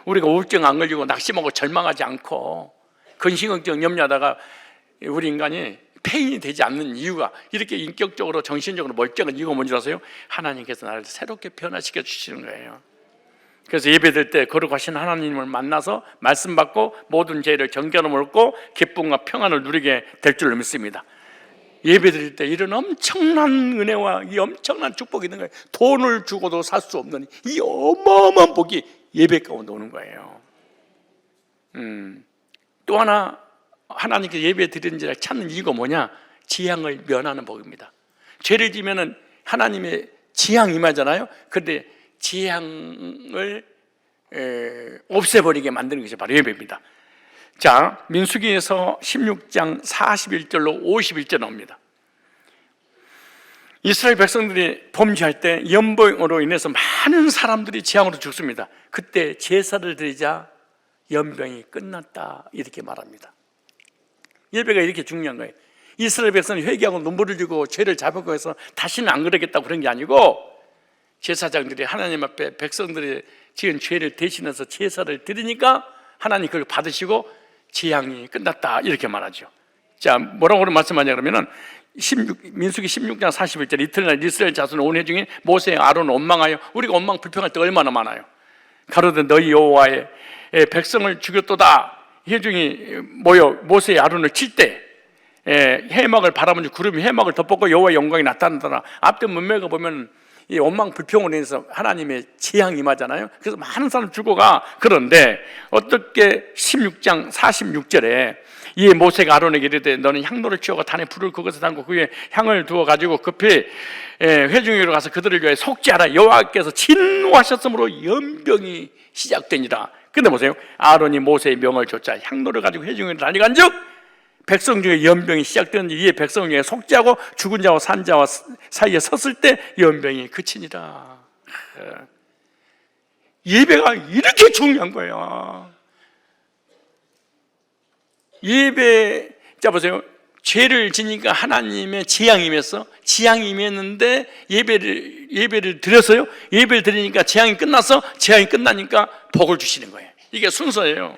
S1: 우리가 우울증 안 걸리고 낙심하고 절망하지 않고 근심걱정 염려하다가 우리 인간이 폐인이 되지 않는 이유가, 이렇게 인격적으로 정신적으로 멀쩡한 이유가 뭔지 아세요? 하나님께서 나를 새롭게 변화시켜 주시는 거예요. 그래서 예배드릴 때 거룩하신 하나님을 만나서 말씀 받고 모든 죄를 정결함을 얻고 기쁨과 평안을 누리게 될 줄로 믿습니다. 예배드릴 때 이런 엄청난 은혜와 이 엄청난 축복이 있는 거예요. 돈을 주고도 살 수 없는 이 어마어마한 복이 예배 가운데 오는 거예요. 또 하나 하나님께 예배 드리는 자를 찾는 이유가 뭐냐? 지향을 면하는 복입니다. 죄를 지면은 하나님의 지향 임하잖아요. 그런데 지향을 없애버리게 만드는 것이 바로 예배입니다. 자, 민수기에서 16장 41절로 51절 나옵니다. 이스라엘 백성들이 범죄할 때 연병으로 인해서 많은 사람들이 재앙으로 죽습니다. 그때 제사를 드리자 연병이 끝났다 이렇게 말합니다. 예배가 이렇게 중요한 거예요. 이스라엘 백성이 회개하고 눈물을 주고 죄를 잡고 해서 다시는 안 그러겠다고 그런 게 아니고, 제사장들이 하나님 앞에 백성들이 지은 죄를 대신해서 제사를 드리니까 하나님 그걸 받으시고 재앙이 끝났다 이렇게 말하죠. 자, 뭐라고 말씀하냐 그러면은 민수기 16장 41절 이튿날 이스라엘 자손 온 회중이 모세 아론 원망하여, 우리가 원망 불평할 때 얼마나 많아요. 가로되 너희 여호와의 백성을 죽였도다. 회중이 모여 모세의 아론을 칠 때 해막을 바라보니 구름이 해막을 덮었고 여호와의 영광이 나타나더라. 앞뒤 문맥을 보면 이 원망 불평으로 인해서 하나님의 재앙이 임하잖아요. 그래서 많은 사람 죽어가. 그런데 어떻게 16장 46절에 이에 모세가 아론에게 이르되 너는 향로를 치우고 단에 불을 그것에 담고 그 위에 향을 두어 가지고 급히 회중에로 가서 그들을 위하여 속죄하라. 여호와께서 진노하셨으므로 연병이 시작되니라. 근데 보세요, 아론이 모세의 명을 좇자 향로를 가지고 회중에로 달려간즉 백성 중에 연병이 시작되는지 이에 백성 중에 속죄하고 죽은 자와 산 자와 사이에 섰을 때 연병이 그치니라. 예배가 이렇게 중요한 거예요. 예배, 자 보세요, 죄를 지니까 하나님의 재앙이 임했어. 재앙이 임했는데 예배를 드렸어요. 예배를 드리니까 재앙이 끝났어. 재앙이 끝나니까 복을 주시는 거예요. 이게 순서예요.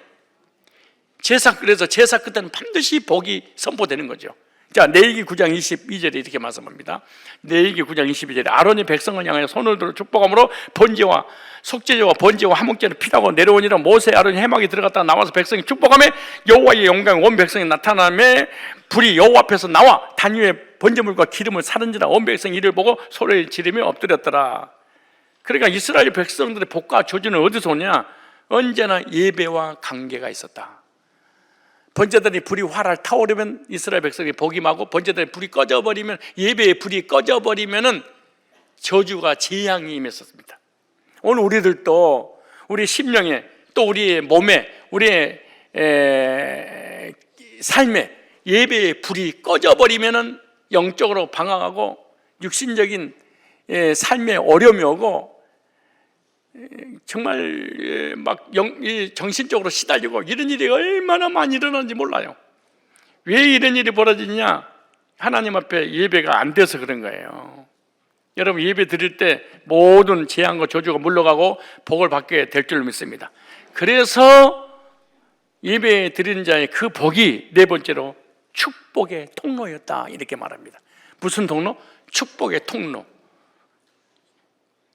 S1: 그래서 제사 끝에는 반드시 복이 선포되는 거죠. 자, 레위기 9장 22절에 이렇게 말씀합니다. 레위기 9장 22절에 아론이 백성을 향하여 손을 들어 축복함으로 번제와 속죄제와 번제와 화목제를 피라고 내려오니라. 모세 아론이 해막에 들어갔다가 나와서 백성이 축복하며 여호와의 영광이 온 백성이 나타나며 불이 여호와 앞에서 나와 단 위에 번제물과 기름을 사른지라. 온 백성이 이를 보고 소리를 지르며 엎드렸더라. 그러니까 이스라엘 백성들의 복과 조주는 어디서 오냐? 언제나 예배와 관계가 있었다. 번제단에 불이 활활 타오르면 이스라엘 백성이 복임하고, 번제단에 불이 꺼져버리면, 예배의 불이 꺼져버리면은 저주가 재앙이 임했었습니다. 오늘 우리들도 우리 심령에, 또 우리의 몸에, 우리의 삶에 예배의 불이 꺼져버리면은 영적으로 방황하고 육신적인 삶에 어려움이 오고, 정말 막 정신적으로 시달리고, 이런 일이 얼마나 많이 일어나는지 몰라요. 왜 이런 일이 벌어지냐? 하나님 앞에 예배가 안 돼서 그런 거예요. 여러분, 예배 드릴 때 모든 재앙과 저주가 물러가고 복을 받게 될 줄 믿습니다. 그래서 예배 드리는 자의 그 복이 네 번째로 축복의 통로였다, 이렇게 말합니다. 무슨 통로? 축복의 통로.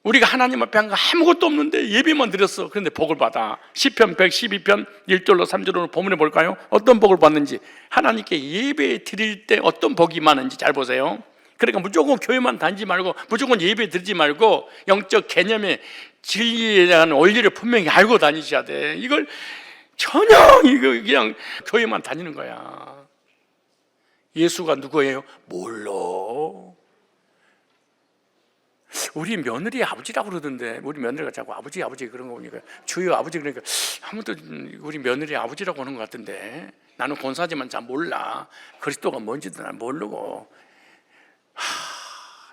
S1: 우리가 하나님 앞에 한 거 아무것도 없는데 예배만 드렸어. 그런데 복을 받아. 시편 112편 1절로 3절로 본문에 볼까요? 어떤 복을 받는지. 하나님께 예배 드릴 때 어떤 복이 많은지 잘 보세요. 그러니까 무조건 교회만 다니지 말고, 무조건 예배 드리지 말고, 영적 개념의 진리에 대한 원리를 분명히 알고 다니셔야 돼. 이걸 전혀 그냥 교회만 다니는 거야. 예수가 누구예요? 몰라. 우리 며느리 아버지라고 그러던데, 우리 며느리가 자꾸 아버지 그런 거 보니까 주여 아버지, 그러니까 아무도 우리 며느리 아버지라고 하는 것 같은데, 나는 권사지만 잘 몰라. 그리스도가 뭔지도 난 모르고.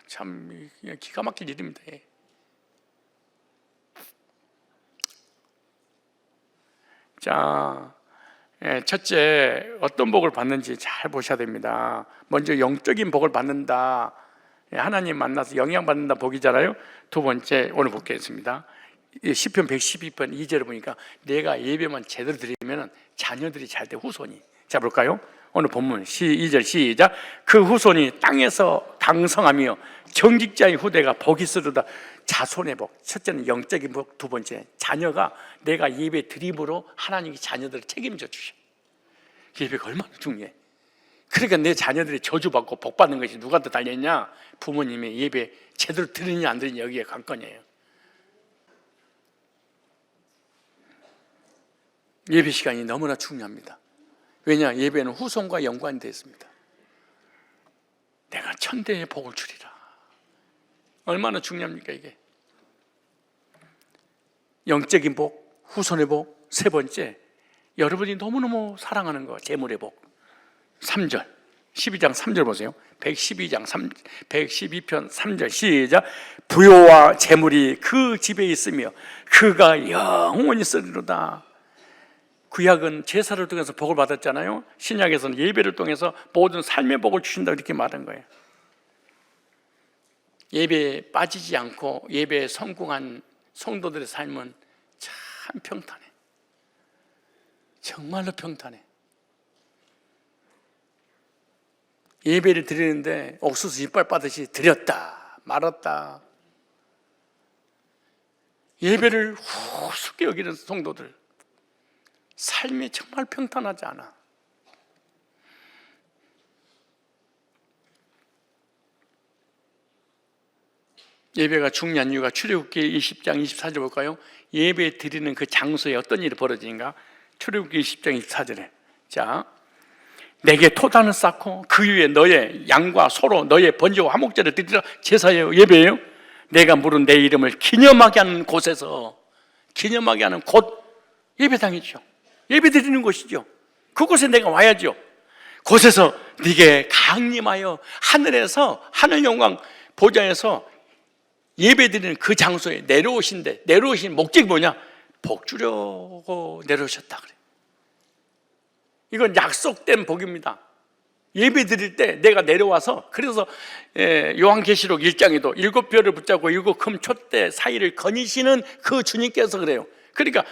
S1: 참 기가 막힐 일입니다. 자, 첫째, 어떤 복을 받는지 잘 보셔야 됩니다. 먼저 영적인 복을 받는다, 하나님 만나서 영향받는다 복이잖아요. 두 번째, 오늘 보겠습니다. 시편 112편 2절을 보니까 내가 예배만 제대로 드리면 자녀들이 잘 돼, 후손이. 자, 볼까요? 오늘 본문 2절 시작. 그 후손이 땅에서 당성하며 정직자의 후대가 복이 있으리로다. 자손의 복. 첫째는 영적인 복, 두 번째 자녀가 내가 예배 드림으로 하나님이 자녀들을 책임져 주셔. 예배가 얼마나 중요해. 그러니까 내 자녀들이 저주받고 복받는 것이 누구한테 달려있냐? 부모님의 예배 제대로 드리냐 안 드리냐, 여기에 관건이에요. 예배 시간이 너무나 중요합니다. 왜냐? 예배는 후손과 연관이 되어 있습니다. 내가 천대의 복을 주리라. 얼마나 중요합니까 이게? 영적인 복, 후손의 복. 세 번째, 여러분이 너무너무 사랑하는 거, 재물의 복. 3절, 12장 3절 보세요. 112편 3절 시작. 부요와 재물이 그 집에 있으며 그가 영원히 쓰리로다. 구약은 제사를 통해서 복을 받았잖아요. 신약에서는 예배를 통해서 모든 삶의 복을 주신다, 이렇게 말한 거예요. 예배에 빠지지 않고 예배에 성공한 성도들의 삶은 참 평탄해. 정말로 평탄해. 예배를 드리는데 옥수수 이빨 빠듯이 드렸다 말았다. 예배를 우습게 여기는 성도들, 삶이 정말 평탄하지 않아. 예배가 중요한 이유가 출애굽기 20장 24절 볼까요? 예배 드리는 그 장소에 어떤 일이 벌어지는가? 출애굽기 20장 24절에 자, 내게 토단을 쌓고 그 위에 너의 양과 소로 너의 번제와 화목제를 드리라. 제사예요, 예배예요. 내가 부른 내 이름을 기념하게 하는 곳에서, 기념하게 하는 곳, 예배당이죠. 예배 드리는 곳이죠. 그곳에 내가 와야죠. 곳에서 네게 강림하여 하늘에서, 하늘 영광 보좌에서 예배 드리는 그 장소에 내려오신데, 내려오신 목적이 뭐냐? 복 주려고 내려오셨다 그래. 이건 약속된 복입니다. 예배 드릴 때 내가 내려와서, 그래서 요한계시록 1장에도 7별을 붙잡고 7금 촛대 사이를 거니시는 그 주님께서 그래요. 그러니까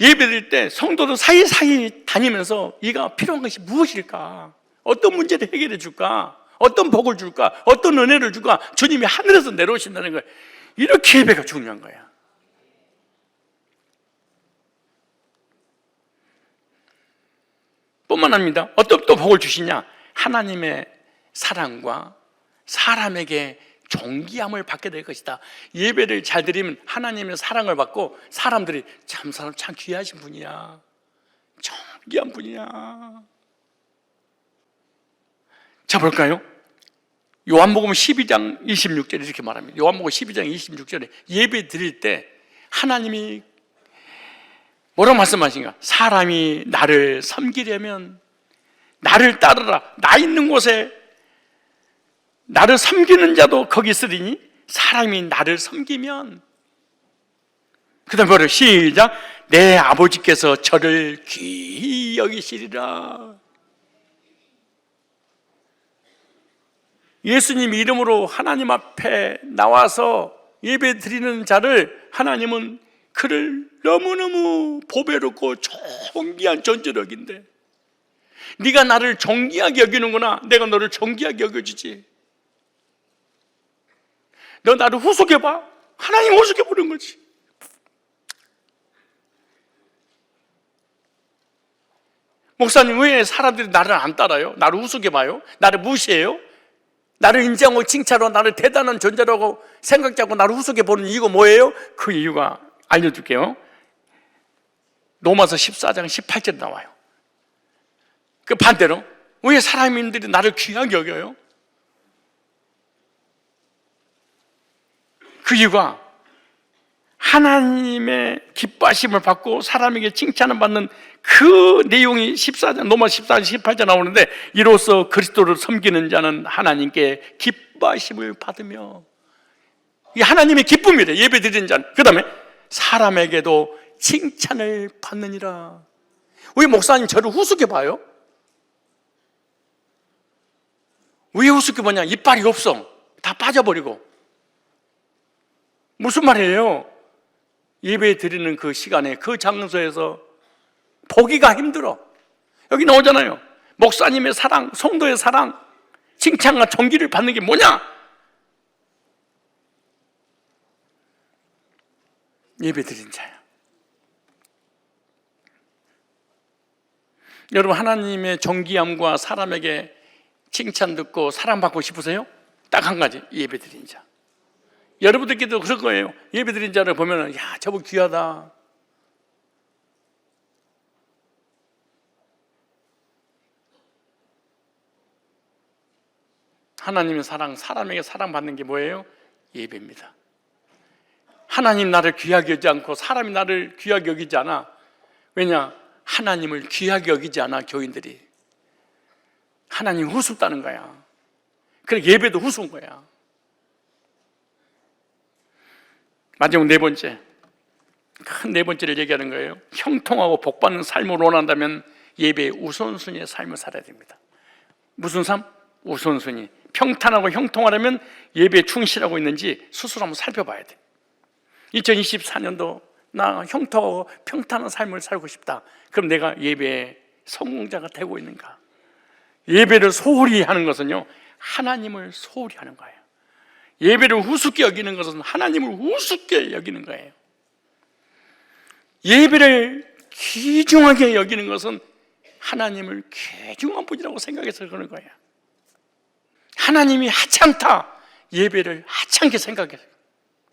S1: 예배 드릴 때 성도들 사이사이 다니면서 이가 필요한 것이 무엇일까? 어떤 문제를 해결해 줄까? 어떤 복을 줄까? 어떤 은혜를 줄까? 주님이 하늘에서 내려오신다는 거예요. 이렇게 예배가 중요한 거야. 뿐만 아닙니다. 어떤 또 복을 주시냐? 하나님의 사랑과 사람에게 존귀함을 받게 될 것이다. 예배를 잘 드리면 하나님의 사랑을 받고 사람들이 참 사람 참 귀하신 분이야, 존귀한 분이야. 자, 볼까요? 요한복음 12장 26절에 이렇게 말합니다. 요한복음 12장 26절에 예배 드릴 때 하나님이 뭐라고 말씀하신가? 사람이 나를 섬기려면 나를 따르라. 나 있는 곳에 나를 섬기는 자도 거기 있으리니 사람이 나를 섬기면, 그 다음에 뭐래요? 시작. 내 아버지께서 저를 귀히 여기시리라. 예수님 이름으로 하나님 앞에 나와서 예배 드리는 자를 하나님은 그를 너무너무 보배롭고 존귀한 존재력인데, 네가 나를 존귀하게 여기는구나. 내가 너를 존귀하게 여겨주지. 너 나를 후속해봐. 하나님 후속해보는 거지. 목사님, 왜 사람들이 나를 안 따라요? 나를 후속해봐요? 나를 무시해요? 나를 인정하고 칭찬하고 나를 대단한 존재라고 생각하고 나를 후속해보는 이유가 뭐예요? 그 이유가 알려줄게요. 로마서 14장 18절에 나와요. 그 반대로 왜 사람들이 나를 귀하게 여겨요? 그 이유가 하나님의 기뻐하심을 받고 사람에게 칭찬을 받는 그 내용이 14장, 로마 14장 18절 나오는데, 이로써 그리스도를 섬기는 자는 하나님께 기뻐하심을 받으며, 이게 하나님의 기쁨이래, 예배 드리는 자는. 그 다음에 사람에게도 칭찬을 받느니라. 왜 목사님 저를 후숙해 봐요? 왜 후숙해 보냐? 이빨이 없어. 다 빠져버리고. 무슨 말이에요? 예배 드리는 그 시간에 그 장소에서 보기가 힘들어. 여기 나오잖아요. 목사님의 사랑, 성도의 사랑, 칭찬과 존귀를 받는 게 뭐냐? 예배 드린 자야. 여러분, 하나님의 존귀함과 사람에게 칭찬 듣고 사랑받고 싶으세요? 딱 한 가지, 예배 드린 자. 여러분들께도 그럴 거예요. 예배 드린 자를 보면, 야, 저분 귀하다. 하나님의 사랑, 사람에게 사랑받는 게 뭐예요? 예배입니다. 하나님 나를 귀하게 여기지 않고 사람이 나를 귀하게 여기지 않아. 왜냐? 하나님을 귀하게 여기지 않아, 교인들이. 하나님 우습다는 거야. 그래, 예배도 우스운 거야. 마지막 네 번째, 큰 네 번째를 얘기하는 거예요. 형통하고 복받는 삶을 원한다면 예배의 우선순위의 삶을 살아야 됩니다. 무슨 삶? 우선순위. 평탄하고 형통하려면 예배에 충실하고 있는지 스스로 한번 살펴봐야 돼. 2024년도 나 형통하고 평탄한 삶을 살고 싶다. 그럼 내가 예배의 성공자가 되고 있는가? 예배를 소홀히 하는 것은요, 하나님을 소홀히 하는 거예요. 예배를 우습게 여기는 것은 하나님을 우습게 여기는 거예요. 예배를 귀중하게 여기는 것은 하나님을 귀중한 분이라고 생각해서 그러는 거예요. 하나님이 하찮다, 예배를 하찮게 생각해요.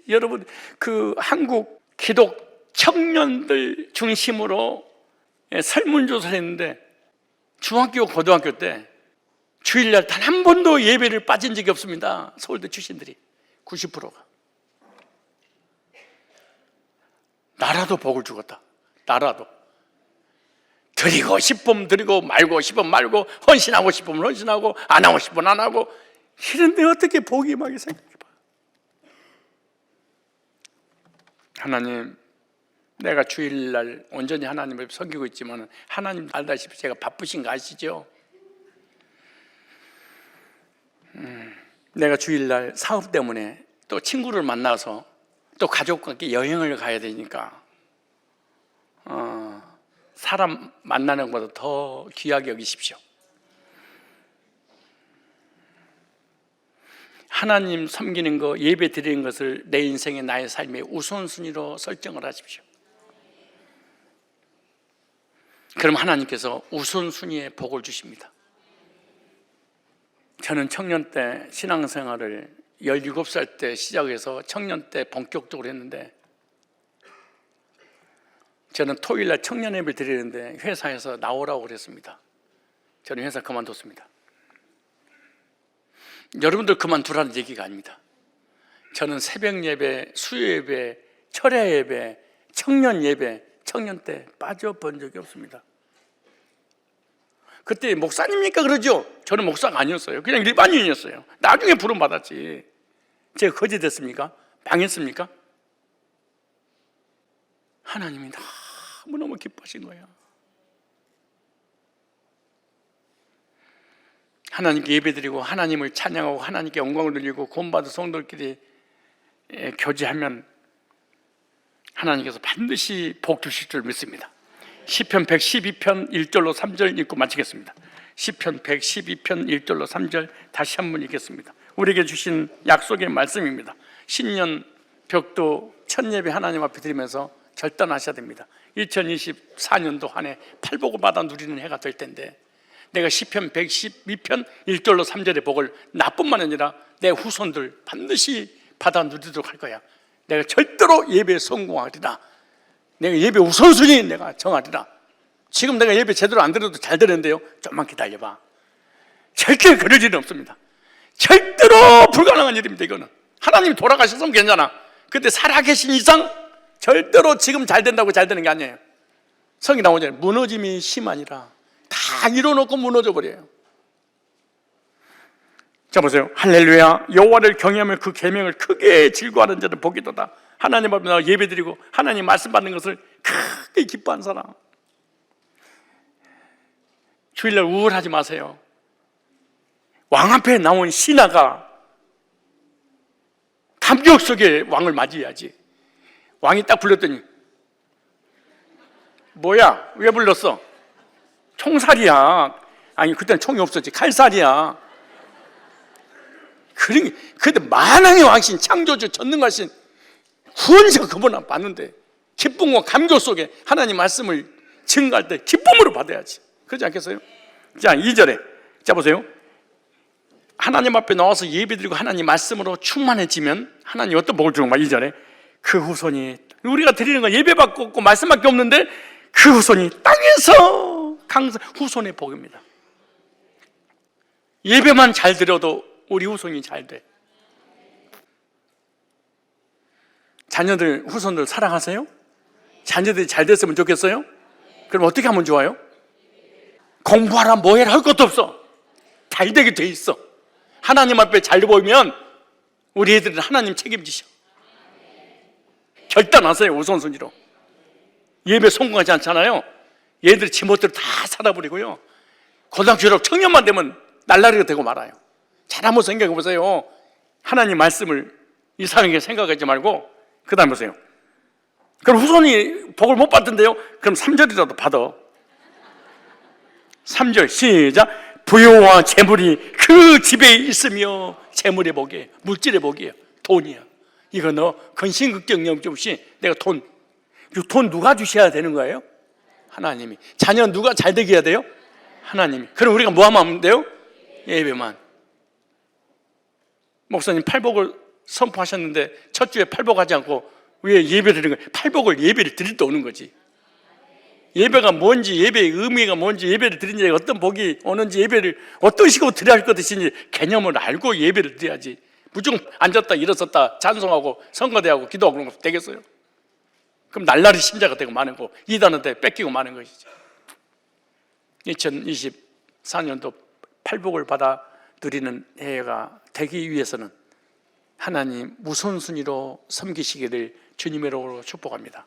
S1: 여러분, 그 한국 기독 청년들 중심으로 설문조사를 했는데, 중학교, 고등학교 때 주일날 단 한 번도 예배를 빠진 적이 없습니다. 서울대 출신들이 90%가. 나라도 복을 주겠다. 나라도. 드리고 싶으면 드리고 말고 싶으면 말고 헌신하고 싶으면 헌신하고 안 하고 싶으면 안 하고. 이런데 어떻게 복이 임하게 생각해봐. 하나님, 내가 주일날 온전히 하나님을 섬기고 있지만 하나님 알다시피 제가 바쁘신 거 아시죠? 내가 주일날 사업 때문에 또 친구를 만나서 또 가족과 함께 여행을 가야 되니까 사람 만나는 것보다 더 귀하게 여기십시오. 하나님 섬기는 거, 예배 드리는 것을 내 인생의 나의 삶의 우선순위로 설정을 하십시오. 그럼 하나님께서 우선순위에 복을 주십니다. 저는 청년 때 신앙생활을 17살 때 시작해서 청년 때 본격적으로 했는데, 저는 토요일날 청년 예배 드리는데 회사에서 나오라고 그랬습니다. 저는 회사 그만뒀습니다. 여러분들 그만두라는 얘기가 아닙니다. 저는 새벽 예배, 수요 예배, 철야 예배, 청년 예배, 청년 때 빠져본 적이 없습니다. 그때 목사님이니까 그러죠. 저는 목사가 아니었어요. 그냥 일반인이었어요. 나중에 부름 받았지. 제가 거지 됐습니까? 망했습니까? 하나님이 너무너무 기뻐하신 거예요. 하나님께 예배드리고 하나님을 찬양하고 하나님께 영광을 돌리고 구원받은 성도들끼리 교제하면 하나님께서 반드시 복 주실 줄 믿습니다. 시편 112편 1절로 3절 읽고 마치겠습니다. 시편 112편 1절로 3절 다시 한번 읽겠습니다. 우리에게 주신 약속의 말씀입니다. 신년 벽도 첫 예배 하나님 앞에 드리면서 결단하셔야 됩니다. 2024년도 한 해 팔복을 받아 누리는 해가 될 텐데, 내가 시편 112편 1절로 3절의 복을 나뿐만 아니라 내 후손들 반드시 받아 누리도록 할 거야. 내가 절대로 예배에 성공하리라. 내가 예배 우선순위 내가 정하리라. 지금 내가 예배 제대로 안 드려도 잘 되는데요, 좀만 기다려봐. 절대 그럴 일은 없습니다. 절대로 불가능한 일입니다. 이거는 하나님이 돌아가셨으면 괜찮아. 근데 살아계신 이상 절대로 지금 잘 된다고 잘 되는 게 아니에요. 성이 나오잖아요. 무너짐이 심하니라. 다 이뤄놓고 무너져 버려요. 자 보세요. 할렐루야. 여호와를 경외하며 그 계명을 크게 즐거워하는 자는 복이도다. 하나님 앞에 나와 예배드리고 하나님 말씀 받는 것을 크게 기뻐하는 사람. 주일날 우울하지 마세요. 왕 앞에 나온 신하가 감격 속에 왕을 맞이해야지. 왕이 딱 불렀더니 뭐야? 왜 불렀어? 총살이야. 아니 그때는 총이 없었지. 칼살이야. 그런데 만왕의 왕신, 창조주, 전능하신 구원자 그분을 봤는데 기쁨과 감격 속에 하나님 말씀을 증거할 때 기쁨으로 받아야지. 그렇지 않겠어요? 자 2절에 자 보세요. 하나님 앞에 나와서 예배드리고 하나님 말씀으로 충만해지면 하나님 어떤 복을 주는 거야. 2절에 그 후손이, 우리가 드리는 건 예배밖에 없고 말씀밖에 없는데 그 후손이 땅에서 강성, 후손의 복입니다. 예배만 잘 드려도 우리 후손이 잘 돼. 자녀들, 후손들 사랑하세요? 자녀들이 잘 됐으면 좋겠어요? 그럼 어떻게 하면 좋아요? 공부하라 뭐해라 할 것도 없어. 잘 되게 돼 있어. 하나님 앞에 잘 보이면 우리 애들은 하나님 책임지셔. 결단하세요. 우선순위로. 예배 성공하지 않잖아요. 얘들 지멋대로 다 살아버리고요, 고등학교 졸업 청년만 되면 날라리가 되고 말아요. 잘 한번 생각해 보세요. 하나님 말씀을 이상하게 생각하지 말고 그 다음 보세요. 그럼 후손이 복을 못 받던데요? 그럼 3절이라도 받아. 3절 시작. 부요와 재물이 그 집에 있으며, 재물의 복이에요. 물질의 복이에요. 돈이야. 이거 너 근심걱정 없이 내가 돈 누가 주셔야 되는 거예요? 하나님이. 자녀 누가 잘 되게 해야 돼요? 하나님이. 그럼 우리가 뭐 하면 돼요? 예배만. 목사님 팔복을 선포하셨는데 첫 주에 팔복하지 않고 왜 예배를 드리는 거예요? 팔복을 예배를 드릴 때 오는 거지. 예배가 뭔지, 예배의 의미가 뭔지, 예배를 드린 자에게 어떤 복이 오는지, 예배를 어떤 식으로 드려야 할 것인지 개념을 알고 예배를 드려야지. 무조건 앉았다 일어섰다 찬송하고 선거대하고 기도하고 그런 거 되겠어요? 그럼 날라리 신자가 되고 마는 거, 이단한테 뺏기고 마는 것이죠. 2024년도 팔복을 받아 누리는 해가 되기 위해서는 하나님 우선순위로 섬기시기를 주님의 이름으로 축복합니다.